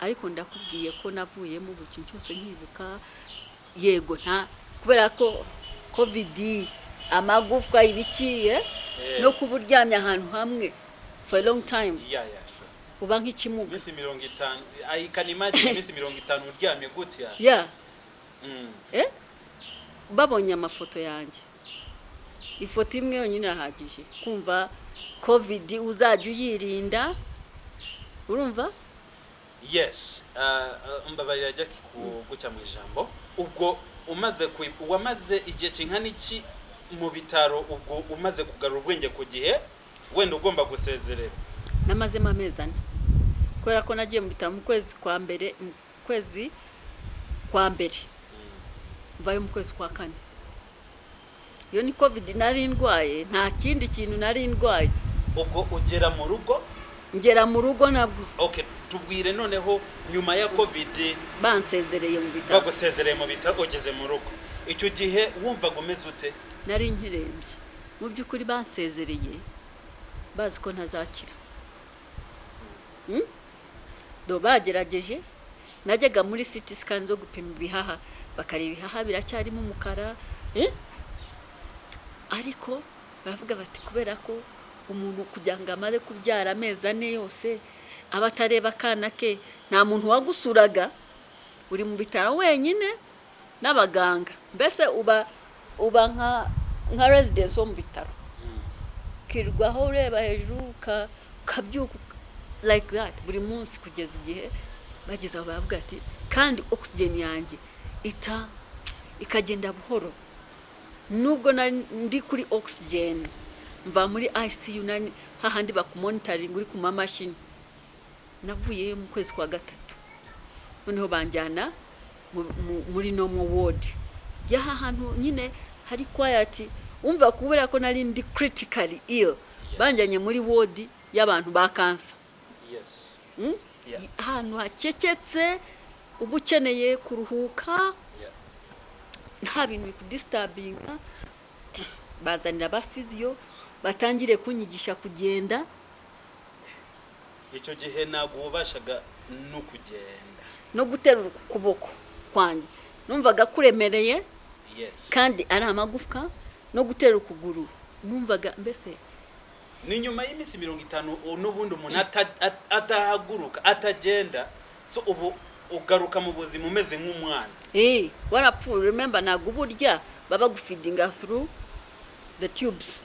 ariko ndakubwiye ko navuyemo buri kintu cyose nkibuka yego nta kubera ko covid amagufwa ibikiye no kuburyamya ahantu hamwe for a long time uba nk'ikimuga misi 50 I can imagine misi 50 uryamye gute babonye amafoto yanjye ifoto imwe yonyine ahagije kumva covid uzajya uyirinda urumva mbabarira ajya gucya mu ijambo ubwo wamaze igihe kingana iki mu bitaro ubwo umaze kugarura ubwenge ku gihe wenda ugomba gusezerera namazemo amezi 4 kubera ko nagiye mu bitaro mu kwezi kwa mbere mvayo mu kwezi kwa 4 iyo ni covid nari ndwaye nta kindi kintu nari ndwaye ubwo ugera mu rugo nabwo tubwire noneho nyuma ya covid bansezereye mu bitaro bagusezereye mu bitaro ugeze mu rugo icyo gihe wumva gomeze ute nari nkirembye mu by'ukuri bansezereye bazi ko ntazakira do bagerageje najyaga muri CT scan zo gupima ibihaha bakareba ibihaha biracyarimo umukara ariko baravuga bati kubera ko umuntu kugira ngo amaze kubyara amezi 4 yose aba atareba akana ke, nta muntu wagusuraga, uri mu bitaro wenyine n'abaganga, mbese uba nka residence wo mu bitaro, kirwaho ureba hejuru ukabyuka like that buri munsi kugeza igihe bageze aho bavuga ati kandi oxygen yanjye ikagenda buhoro, nubwo ndi kuri oxygen mva muri ICU hahandi bakumonitoring uri ku mamashini, navuye mu kwezi kwa 3 noneho banjyana muri normal ward yaha hantu nyine hari quiet, umva kubera ko nari ndi critically ill, banjyanye muri ward y'abantu ba cancer. Yes. Ahantu hacecetse uba ukeneye kuruhuka, nta bintu bikudisturbinga, bazanira ba physio batangire kunyigisha kugenda. Icyo gihe ntabwo ubashaga no kugenda no guterura ukuboko kwanjye, numvaga kuremereye. Yes. Kandi ari amagufwa no guterura ukuguru numvaga mbese ni nyuma y'iminsi 50 n'ubundi umuntu atahaguruka atagenda, so ubu ugaruka mu buzima umeze nk'umwana. Warapfuye, remember ntabwo burya baba gufeedinga through the tubes.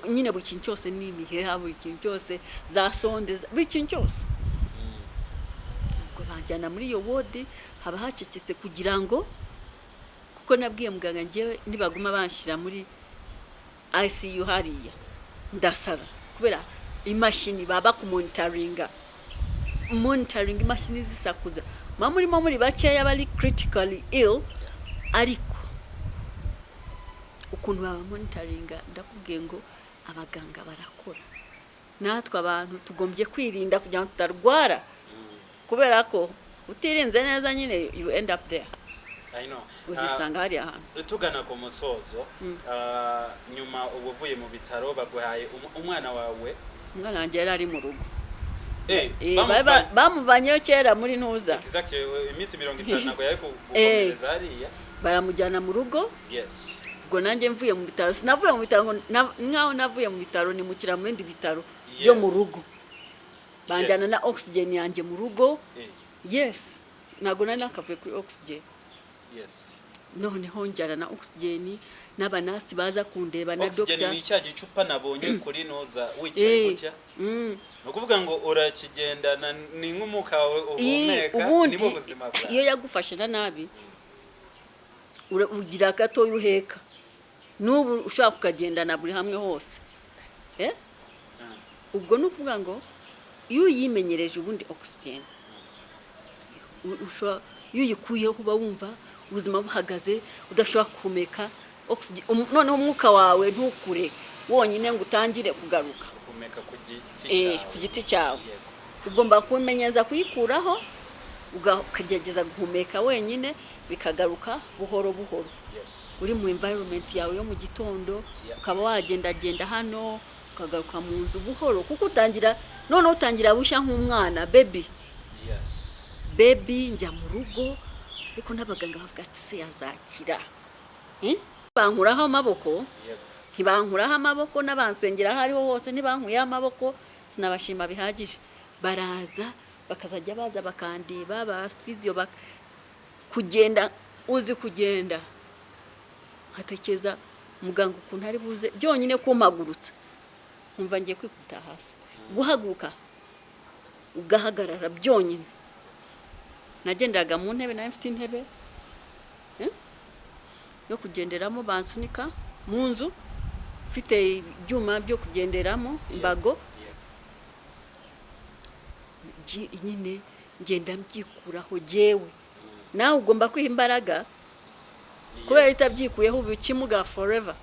Nyine buri kintu cyose ni imiheha, buri kintu cyose za sonde, buri kintu cyose. Ubwo banjyana muri iyo ward haba hacecetse kugira ngo, kuko nabwiye muganga ngewe nibaguma banshira muri ICU hariya ndasara, kubera imashini baba ku monitoring imashini zisakuza, murimo muri bakeya bari critically ill, ariko ukuntu baba monitoringa ndakubwiye ngo abaganga barakora. Natwe abantu tugombye kwirinda kugira ngo tutarwara, kubera ko utirinze neza nyine you end up there. I know. Uzisanga hari ahantu. Tugana ku musozo, nyuma ubuvuye mu bitaro baguhaye umwana wawe. Umwana wanjye yari ari mu rugo. Bamuvanye kera muri ntuza. Exactly, iminsi 50 nako yari gukomereza hariya. Baramujyana mu rugo. Yes. Ubwo nanjye mvuye mu bitaro, sinavuye mu bitaro nkaho navuye mu bitaro ni mukira mu bindi bitaro byo mu rugo. Banjyana na oxygen yanjye mu rugo. Yes. Nago nari nakavuye kuri oxygen. Yes. Noneho njyana na oxygen n'abanasi baza kundeba na doctor. Oxygen ni cya gicupa nabonye kuri noza wicaye gutya. No kuvuga ngo urakigendana ni nk'umuka wawe uhumeka nibo buzima bwawe. Iyo yagufashe na nabi ugira gato yuheka, n'ubu ushaka kukagendana buri hamwe hose. Ubwo no kuvuga ngo iyo yimenyereje ubundi oxygen iyo yikuyeho uba wumva ubuzima buhagaze, udashobora kumeka oxygen, noneho umwuka wawe ntukure wonyine ngo utangire kugaruka kumeka ku giti cyawe. Ugomba kumenyeza kuyikuraho ukagerageza guhumeka wenyine, bikagaruka buhoro buhoro. Uri mu environment yawe yo mu gitondo, ukaba wagendagenda hano ukagaruka mu nzu buhoro, kuko utangira bushya nk'umwana baby. Baby njya mu rugo, ariko n'abaganga bavuga ati se yazakira. Bankuraho amaboko, ntibankuraho amaboko, n'abansengera hariho hose ntibankuyeho amaboko, sinabashima bihagije. Baraza bakazajya baza bakandiba, ba physio kugenda, uzi kugenda hatekeza muganga ukuntu ari buze byonyine kumagurutsa, umva ngiye kwikuta hasi, guhaguruka ugahagarara byonyine. Nagendaga mu ntebe, nayo mfite intebe yo kugenderamo, bansunika mu nzu, mfite ibyuma byo kugenderamo, imbago. Nyine ngenda mbyikuraho jewe. Nawe ugomba kwiha imbaraga, kubera itabyikuyeho ubikimuga forever.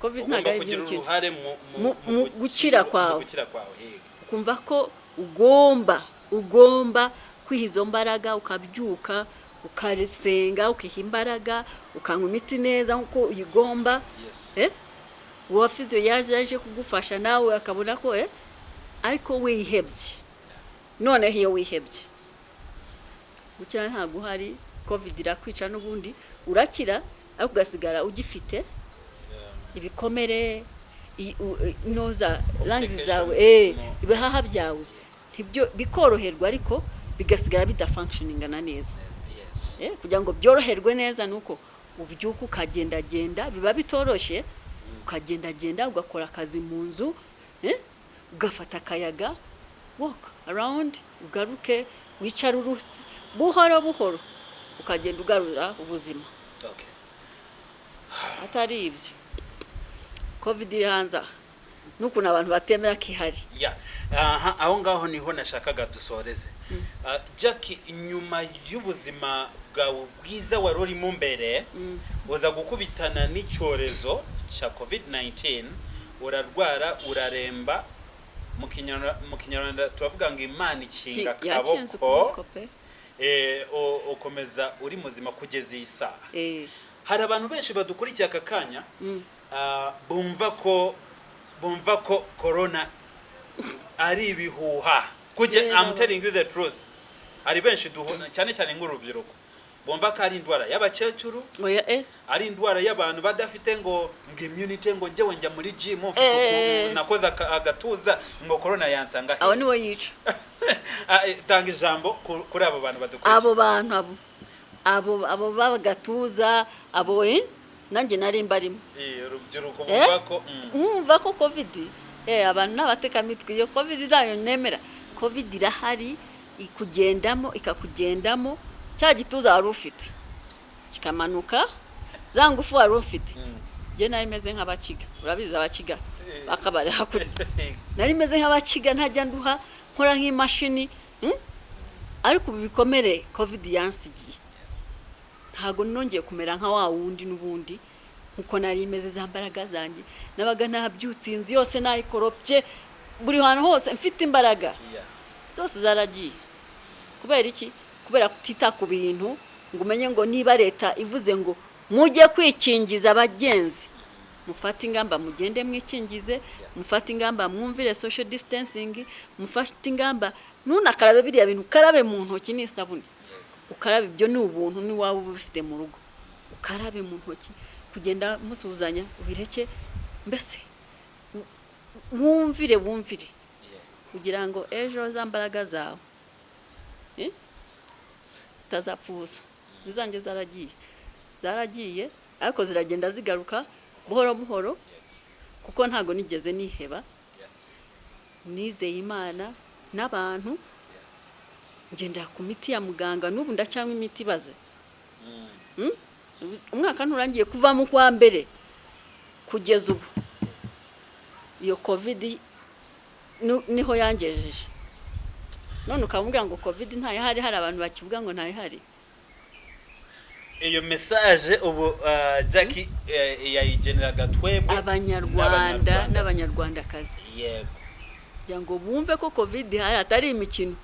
Covid ntago ari byinshi mu gukira kwawe. Ukumva ko ugomba kwihizo mbaraga, ukabyuka ukarisenga, ukiha imbaraga, ukanywa imiti neza nkuko uyigomba. Uwa physio yaje kugufasha nawe akabona ko ariko wihebye. None hiyo wihebye gukira nta guhari covid irakwica n'ubundi urakira ariko ugasigara ugifite ibikomere noza lungs zawe ibihaha byawe ntibyo bikoroherwa ariko bigasigara bidafunctioningana neza kugira ngo byoroherwe neza nuko ubyuka ukagendagenda biba bitoroshye ukagendagenda ugakora akazi mu nzu ugafata akayaga walk around ugaruke wicara urusi buhoro buhoro ukagenda ugarura ubuzima atari ibyo covid iranza n'ukuntu abantu batemera kihari aho ngaho niho nashakaga dusoreze Jackie inyuma y'ubuzima bwawe bwiza wari urimo mbere uza gukubitana n'icyorezo cya covid-19 urarwara uraremba mu kinyarwanda turavuga ngo Imana ikinga akaboko ukomeza uri muzima kugeza iyi saha hari abantu benshi badukurikiye aka kanya bumva ko corona ari ibihuha I'm telling you the truth ari benshi duhona cyane cyane nk'urubyiruko bumva ko ari indwara y'abakecuru ari indwara y'abantu badafite ngo immunity ngo njyewe njya muri gym mfite nakoze agatuza ngo corona yansanga aho niwo yica tanga ijambo kuri abo bantu badukurikiye abo bantu abo babagatuza abo nanjye nari mbarimo urubyiruko bumva ko covid abantu n'abatekamitwe iyo covid dayo nemera covid irahari ikugendamo ikakugendamo cya gituza wari ufite kikamanuka za ngufu wari ufite je nari meze nk'abakiga urabiza abakiga bakabare hakuri nari meze nk'abakiga ntajya nduha nkora nk'imashini ariko bikomere covid yansigiye ntago nongeye kumera nka wa wundi n'ubundi nkuko nari meze zambaraga zanjye nabaga nabyutse inzu yose nayikoropye buri hantu hose mfite imbaraga zose zaragiye kubera iki kubera kutita ku bintu ngo umenye ngo niba leta ivuze ngo mujye kwikingiza abagenzi mufate ingamba mugende mwikingize mufate ingamba mwumvire social distancing mufate ingamba nunakarabe biriya bintu karabe mu ntoki n'isabune ukarabe ibyo ni ubuntu ni waba ubifite mu rugo ukarabe mu ntoki kugenda musuzanya ubireke mbese wumvire kugira ngo ejo zambaraga zawe zitazapfuza zizange zaragiye ariko ziragenda zigaruka buhoro buhoro kuko ntago nigeze niheba nizeye Imana n'abantu ngendera ku miti ya muganga n'ubu ndacyangwa imiti baze umwaka nturangiye kuva mu kwa mbere kugeza ubu iyo covid niho yangejeje none ukamubwira ngo covid ntayihari hari abantu bakivuga ngo ntayihari iyo message ubu Jackie yayigeneraga twebwe abanyarwanda n'abanyarwandakazi kugira ngo bumve ko covid hari atari imikino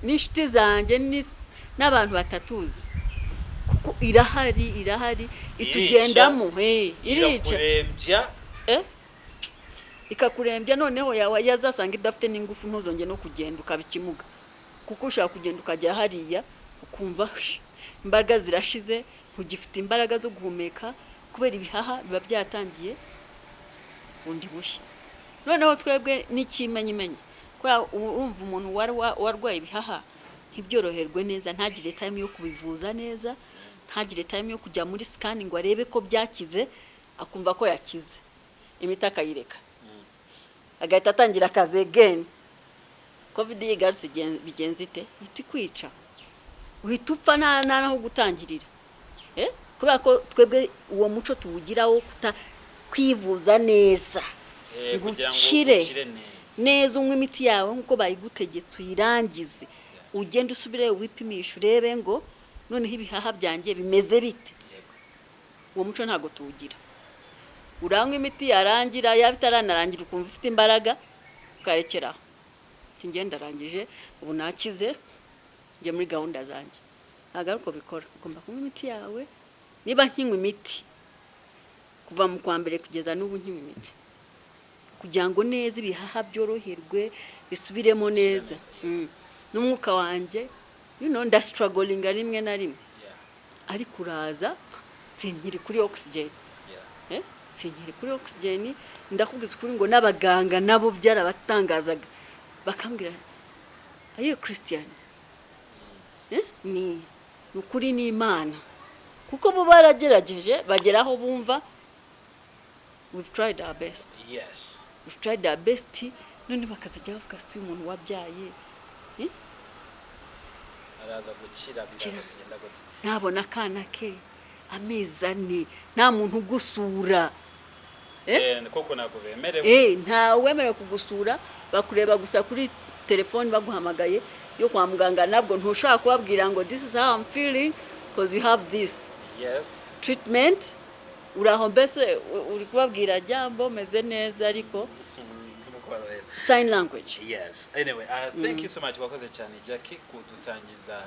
n'inshuti zanjye n'abantu batatuzi kuko irahari itugendamo irica ikakurembya noneho yazasanga idafite n'ingufu ntuzonge no kugenda ukabikimuga kuko ushaka kugenda ukajya hariya ukumva imbaraga zirashize ntugifite imbaraga zo guhumeka kubera ibihaha biba byatangiye undi bushya noneho twebwe n'ikimenyimenyi kubera urumva umuntu warwaye ibihaha ntibyoroherwe neza ntagire time yo kubivuza neza ntagire time yo kujya muri scanning ngo arebe ko byakize akumva ko yakize imiti akayireka agahita atangira akazi again covid yigarutse bigenze ite iti kwica uhita upfa naho gutangirira kubera ko twebwe uwo muco tuwugiraho kwivuza neza ngukire neza unywa imiti yawe nkuko bayigutegetse uyirangize ugende usubire wipimisha urebe ngo noneho ibihaha byanjye bimeze bite uwo muco ntago tuwugira urangwa imiti yarangira yabitaranangira ukumva ufite imbaraga ukarekeraho ati ngenda arangije ubu nakize njye muri gahunda zanjye agaruko bikora ugomba kunywa imiti yawe niba nkinywa imiti kuva mu kwa mbere kugeza n'ubu nkinywa imiti kugira ngo neza ibihaha byoroherwe bisubiremo neza n'umwuka wanjye ndastruggling rimwe na rimwe Yeah. ariko uraza sinkiri kuri oxygen Yeah. sinkiri kuri oxygen ndakubwiza ukuri ngo n'abaganga nabo byarabatangazaga bakambwira ayo Christian ni ukuri ni Imana kuko bo baragerageje bageraho bumva we've tried our best. Yes. We've tried our best none bakazajya bavuga si umuntu wabyaye araza gukira bigenda gute nabona akana ke amezi 4 nta muntu ugusura koko ntabwo bemerewe nta wemerewe kugusura bakureba gusa kuri telefone baguhamagaye yo kwa muganga nabwo ntushaka kubabwira ngo this is how I'm feeling because you have this treatment uraho mbese uri kubabwira jambo meze neza ariko sign language. Yes. Anyway, thank you so much wakoze cyane Jackie kudusangiza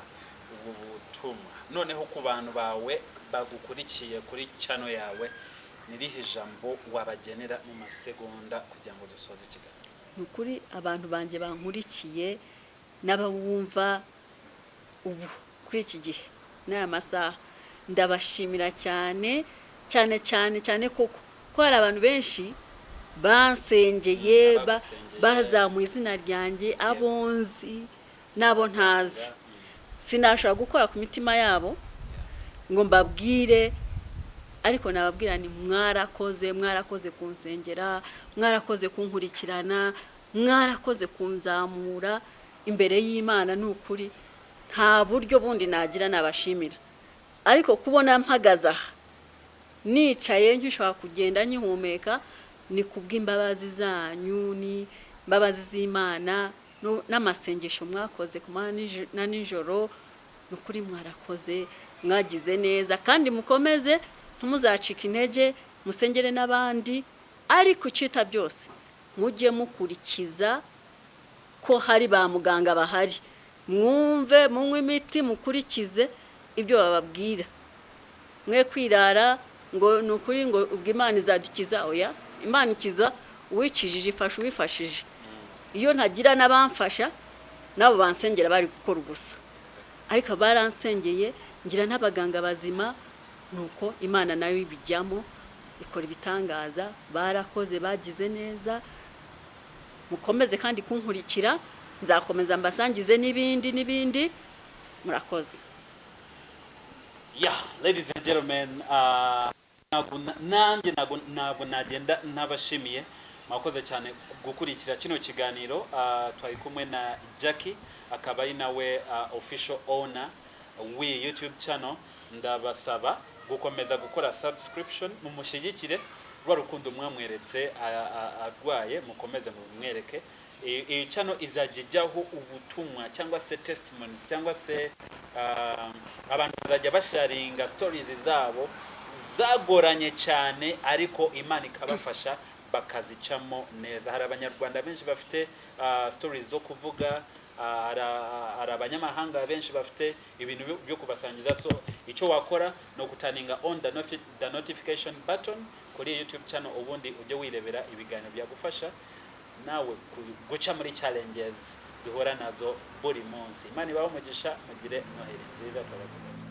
ubu butumwa. Noneho ku bantu bawe bagukurikiye kuri channel yawe nirihe jambo wabagenera mu masegonda kugira ngo dusoze ikiganiro. Nukuri abantu banje bankurikiye n'abawumva ubu kuri iki gihe n'aya masaha ndabashimira cyane koko ko hari abantu benshi bansengeye bazamuye izina ryanjye abonzi nabo ntazi sinashaka gukora ku mitima yabo ngo mbabwire ariko nababwira ni mwarakoze kunsengera mwarakoze kunkurikirana mwarakoze kunzamura imbere y'Imana n'ukuri nta buryo bundi nagira nabashimira ariko kubona mpagaza nicaye nkishaka kugenda nyihumeka ni kubw'imbabazi zanyu ni imbabazi z'Imana n'amasengesho mwakoze na nijoro n'ukuri mwarakoze mwagize neza kandi mukomeze ntumuzacika intege musengere n'abandi ariko cita byose mujye mukurikiza ko hari ba muganga bahari mwumve munywe imiti mukurikize ibyo bababwira mwe kwirara ngo nukuri ngo ubwo Imana izadukiza oya Imana ikiza uwikijije ifasha uwifashije iyo ntagira n'abamfasha nabo bansengera bari gukora ubusa ariko baransengeye ngira n'abaganga bazima nuko Imana nayo ibijyamo ikora ibitangaza barakoze bagize neza mukomeze kandi kunkurikira nzakomeza mbasangize n'ibindi murakoze. Yeah, ladies and gentlemen, ntabwo nagenda ntabashimiye mwakoze cyane gukurikira kino kiganiro twari kumwe na Jackie akaba ari nawe official owner we YouTube channel ndabasaba gukomeza gukora subscription mumushyigikire rwa rukundo mwamweretse arwaye mukomeze mumwereke iyi channel izajyaho ubutumwa cyangwa se testimonies cyangwa se abantu bazajya basharinga stories zabo zagoranye cyane ariko Imana ikabafasha bakazicamo neza. Hari abanyarwanda benshi bafite stories zo kuvuga hari abanyamahanga benshi bafite ibintu byo kubasangiza so icyo wakora no kutaninga on the notification button kuri YouTube channel ubundi ujye wirebera ibiganiro byagufasha nawe guca muri challenges duhora nazo buri munsi. Imana ibaho umugisha mugire noheri nziza turabakumbuye.